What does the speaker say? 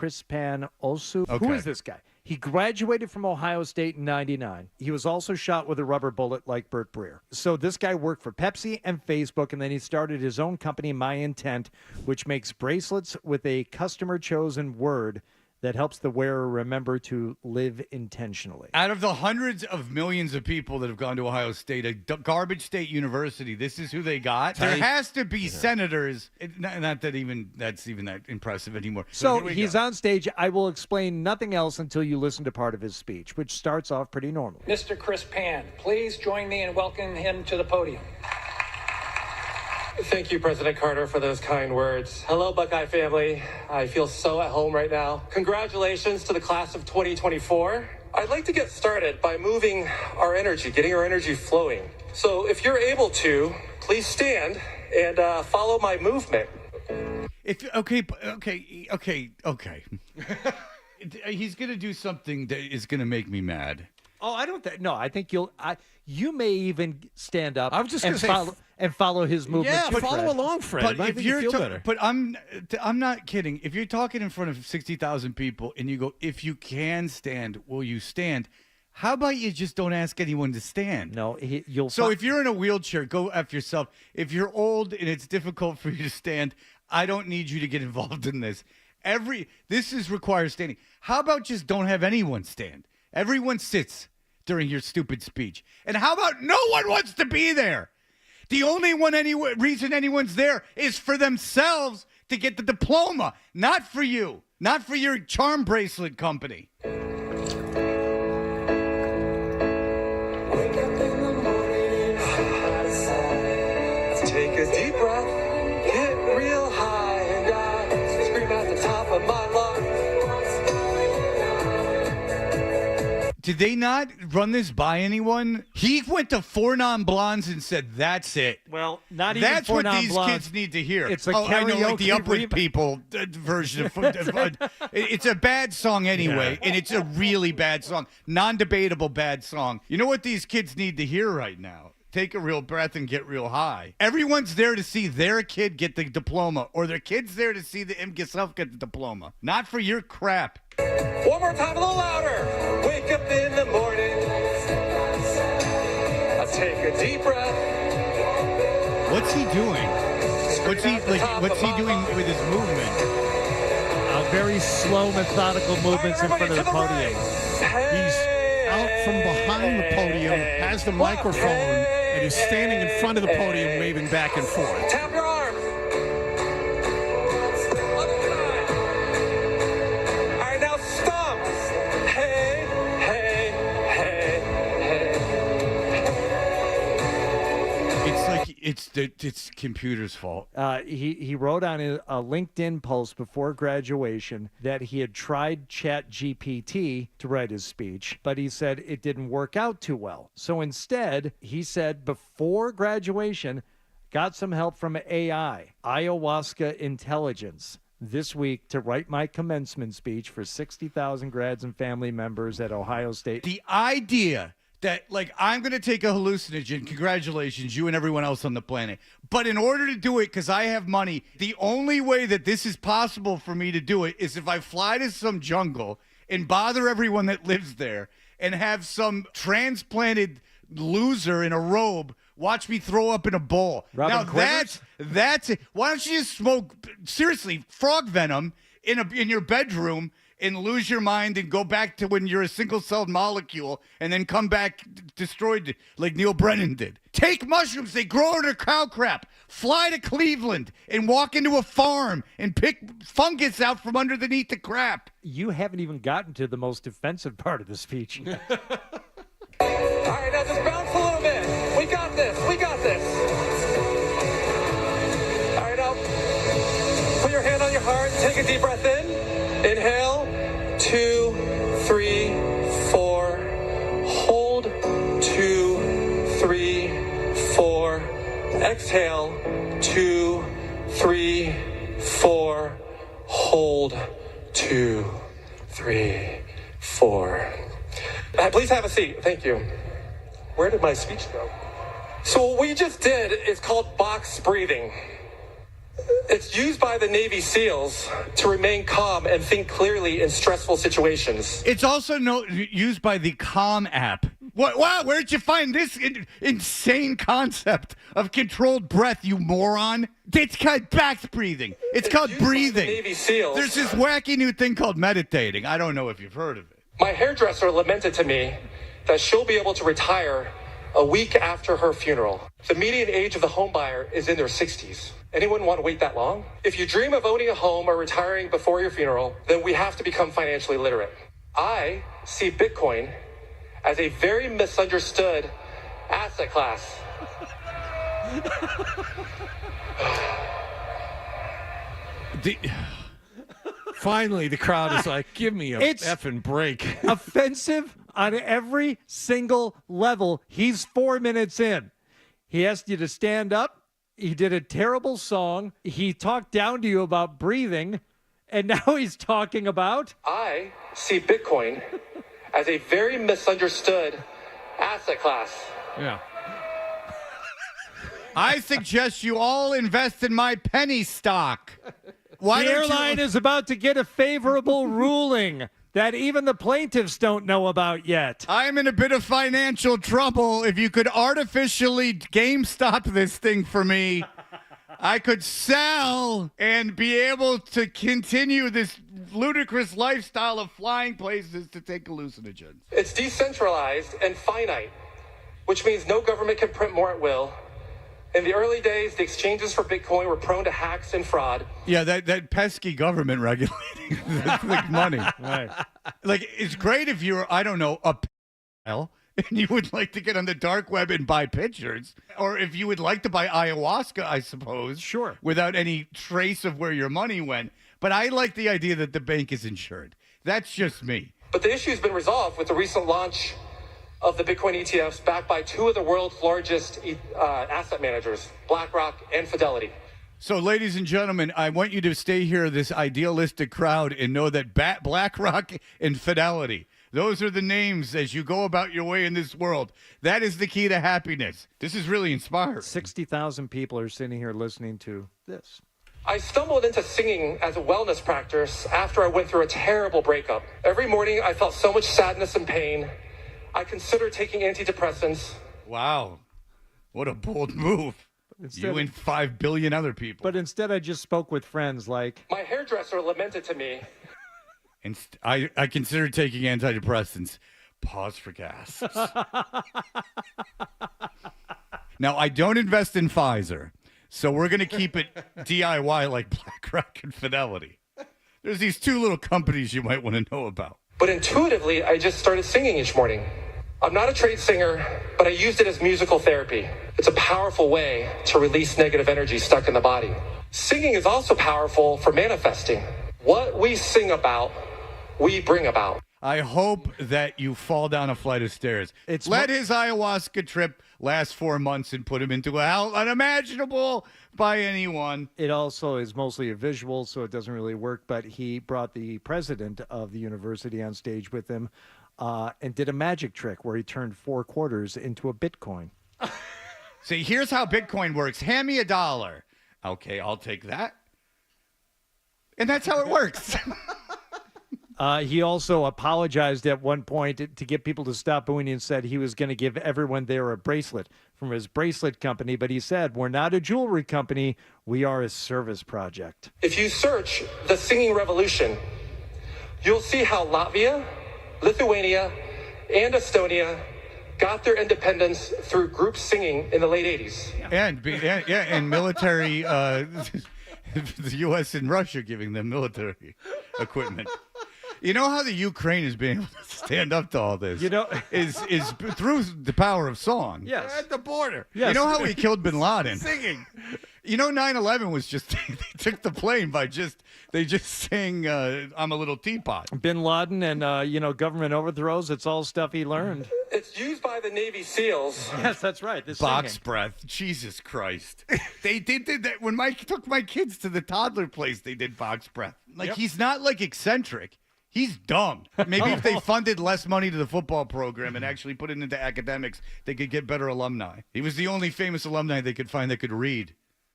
Crispin Osu. Okay. Who is this guy? He graduated from Ohio State in 99. He was also shot with a rubber bullet like Burt Breer. So this guy worked for Pepsi and Facebook, and then he started his own company, My Intent, which makes bracelets with a customer-chosen word that helps the wearer remember to live intentionally. Out of the hundreds of millions of people that have gone to Ohio State, a garbage state university, this is who they got. There has to be senators. Not that that's even that impressive anymore. So he's on stage. I will explain nothing else until you listen to part of his speech, which starts off pretty normally. Mr. Crispin, please join me in welcoming him to the podium. Thank you, President Carter, for those kind words. Hello, Buckeye family. I feel so at home right now. Congratulations to the class of 2024. I'd like to get started by moving our energy, getting our energy flowing. So if you're able to, please stand and follow my movement. Okay. He's going to do something that is going to make me mad. Oh, I don't no, I think you may even stand up I was just gonna follow his movement. Yeah, too, follow Fred. along, Fred. But if you're but I'm not kidding. If you're talking in front of 60,000 people and you go, if you can stand, will you stand? How about you just don't ask anyone to stand? No, you'll. So if you're in a wheelchair, go after yourself. If you're old and it's difficult for you to stand, I don't need you to get involved in this. This requires standing. How about just don't have anyone stand? Everyone sits during your stupid speech. And how about no one wants to be there? The only reason anyone's there is for themselves to get the diploma, not for you, not for your charm bracelet company. Wake up in the morning, let's take a deep breath, get real high, and I scream at the top of my lungs. Did they not run this by anyone? He went to Four Non-Blondes and said, that's it. Well, not even That's Four what these Non-Blondes. kids need to hear. It's a I know, like the karaoke Upward People version of it's a bad song anyway, and it's a really bad song. Non-debatable bad song. You know what these kids need to hear right now? Take a real breath and get real high. Everyone's there to see their kid get the diploma, or their kid's there to see himself get the diploma. Not for your crap. One more time, a little louder. Wake up in the morning. Let's take a deep breath. What's he doing? What's he doing with his movement? Very slow, methodical movements in front of the podium. He's out from behind the podium, has the microphone, and is standing in front of the podium waving back and forth. Tap your arms. Other side. All right, now stomp. Hey, hey, hey, hey. It's like it's computer's fault. He wrote on a LinkedIn post before graduation that he had tried ChatGPT to write his speech, but he said it didn't work out too well. So instead, he said before graduation, got some help from AI, ayahuasca intelligence, this week to write my commencement speech for 60,000 grads and family members at Ohio State. The idea that, like, I'm going to take a hallucinogen, congratulations, you and everyone else on the planet. But in order to do it, because I have money, the only way that this is possible for me to do it is if I fly to some jungle and bother everyone that lives there and have some transplanted loser in a robe watch me throw up in a bowl. Robin Quivers? That's it. Why don't you just smoke, seriously, frog venom in your bedroom and lose your mind and go back to when you're a single-celled molecule and then come back destroyed like Neil Brennan did. Take mushrooms. They grow under cow crap. Fly to Cleveland and walk into a farm and pick fungus out from underneath the crap. You haven't even gotten to the most offensive part of the speech. All right, now just bounce a little bit. We got this. We got this. All right, now put your hand on your heart. Take a deep breath in. Inhale. 2, 3, 4. Hold. 2, 3, 4. Exhale. 2, 3, 4. Hold. 2, 3, 4. Please have a seat. Thank you. Where did my speech go? So what we just did is called box breathing. It's used by the Navy SEALs to remain calm and think clearly in stressful situations. It's also used by the Calm app. What? Wow, where'd you find this insane concept of controlled breath, you moron? It's called back breathing. It's called used by the breathing. Navy SEAls. There's this wacky new thing called meditating. I don't know if you've heard of it. My hairdresser lamented to me that she'll be able to retire a week after her funeral. The median age of the home buyer is in their 60s. Anyone want to wait that long? If you dream of owning a home or retiring before your funeral, then we have to become financially literate. I see Bitcoin as a very misunderstood asset class. Finally, the crowd is like, give me a It's- effing break. Offensive on every single level. He's 4 minutes in. He asked you to stand up. He did a terrible song. He talked down to you about breathing. And now he's talking about. I see Bitcoin as a very misunderstood asset class. Yeah. I suggest you all invest in my penny stock. Why The don't airline you? is about to get a favorable ruling that even the plaintiffs don't know about yet. I'm in a bit of financial trouble. If you could artificially GameStop this thing for me, I could sell and be able to continue this ludicrous lifestyle of flying places to take hallucinogens. It's decentralized and finite, which means no government can print more at will. In the early days, the exchanges for Bitcoin were prone to hacks and fraud. Yeah, that pesky government regulating like money. Right. Like, it's great if you're, I don't know, a pal, and you would like to get on the dark web and buy pictures. Or if you would like to buy ayahuasca, I suppose. Sure. Without any trace of where your money went. But I like the idea that the bank is insured. That's just me. But the issue has been resolved with the recent launch of the Bitcoin ETFs backed by two of the world's largest asset managers, BlackRock and Fidelity. So, ladies and gentlemen, I want you to stay here, this idealistic crowd, and know that BlackRock and Fidelity, those are the names as you go about your way in this world. That is the key to happiness. This is really inspiring. 60,000 people are sitting here listening to this. I stumbled into singing as a wellness practice after I went through a terrible breakup. Every morning I felt so much sadness and pain. I considered taking antidepressants. Wow. What a bold move. You and 5 billion other people. But instead, I just spoke with friends like, My hairdresser lamented to me. And I considered taking antidepressants. Pause for gas. Now, I don't invest in Pfizer, so we're going to keep it DIY like BlackRock and Fidelity. There's these two little companies you might want to know about. But intuitively, I just started singing each morning. I'm not a trained singer, but I used it as musical therapy. It's a powerful way to release negative energy stuck in the body. Singing is also powerful for manifesting. What we sing about, we bring about. I hope that you fall down a flight of stairs. Let his ayahuasca trip last 4 months and put him into a hell unimaginable by anyone. it also is mostly a visual, so it doesn't really work. But he brought the president of the university on stage with him and did a magic trick where he turned 4 quarters into a Bitcoin. See, here's how Bitcoin works. Hand me $1. Okay, I'll take that. And that's how it works. He also apologized at one point to get people to stop booing and said he was going to give everyone there a bracelet from his bracelet company. But he said, we're not a jewelry company. We are a service project. If you search the singing revolution, you'll see how Latvia, Lithuania, and Estonia got their independence through group singing in the late 80s. And military, the U.S. and Russia giving them military equipment. You know how the Ukraine is being able to stand up to all this? You know, is through the power of song. Yes. At the border. Yes. You know how we killed Bin Laden? Singing. You know, 9/11 was just they took the plane by they just sang "I'm a Little Teapot." Bin Laden and, government overthrows, it's all stuff he learned. It's used by the Navy SEAls. Yes, that's right. This Box singing. breath. Jesus Christ. They did that when Mike took my kids to the toddler place. They did box breath. Like, he's not like eccentric. He's dumb. Maybe if they funded less money to the football program and actually put it into academics, they could get better alumni. He was the only famous alumni they could find that could read.